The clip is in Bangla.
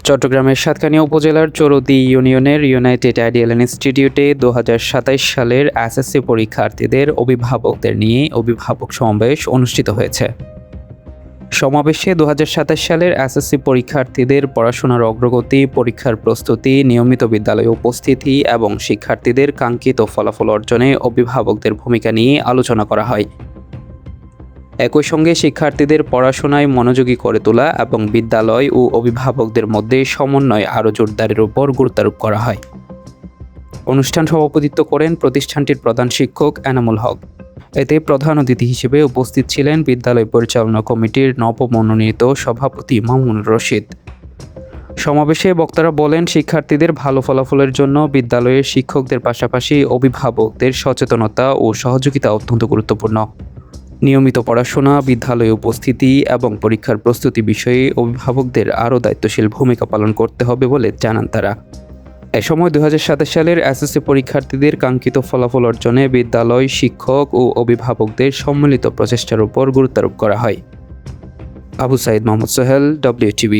চট্টগ্রামের সাতকানিয়া উপজেলার চরুদি ইউনিয়নের ইউনাইটেড আইডিয়াল ইনস্টিটিউটে ২০২৭ সালের এসএসসি পরীক্ষার্থীদের অভিভাবকদের নিয়ে অভিভাবক সমাবেশ অনুষ্ঠিত হয়েছে। সমাবেশে ২০২৭ সালের এসএসসি পরীক্ষার্থীদের পড়াশোনার অগ্রগতি, পরীক্ষার প্রস্তুতি, নিয়মিত বিদ্যালয়ে উপস্থিতি এবং শিক্ষার্থীদের কাঙ্ক্ষিত ফলাফল অর্জনে অভিভাবকদের ভূমিকা নিয়ে আলোচনা করা হয়। একই সঙ্গে শিক্ষার্থীদের পড়াশোনায় মনোযোগী করে তোলা এবং বিদ্যালয় ও অভিভাবকদের মধ্যে সমন্বয় আরও জোরদারের উপর গুরুত্বারোপ করা হয়। অনুষ্ঠান সভাপতিত্ব করেন প্রতিষ্ঠানটির প্রধান শিক্ষক এনামুল হক। এতে প্রধান অতিথি হিসেবে উপস্থিত ছিলেন বিদ্যালয় পরিচালনা কমিটির নবমনোনীত সভাপতি মামুনুর রশিদ। সমাবেশে বক্তারা বলেন, শিক্ষার্থীদের ভালো ফলাফলের জন্য বিদ্যালয়ের শিক্ষকদের পাশাপাশি অভিভাবকদের সচেতনতা ও সহযোগিতা অত্যন্ত গুরুত্বপূর্ণ। নিয়মিত পড়াশোনা, বিদ্যালয়ে উপস্থিতি এবং পরীক্ষার প্রস্তুতি বিষয়ে অভিভাবকদের আরও দায়িত্বশীল ভূমিকা পালন করতে হবে বলে জানান তারা। এ সময় ২০২৭ সালের এসএসসি পরীক্ষার্থীদের কাঙ্ক্ষিত ফলাফল অর্জনে বিদ্যালয়, শিক্ষক ও অভিভাবকদের সম্মিলিত প্রচেষ্টার উপর গুরুত্বারোপ করা হয়। আবু সাইদ মোহাম্মদ সোহেল, WTV।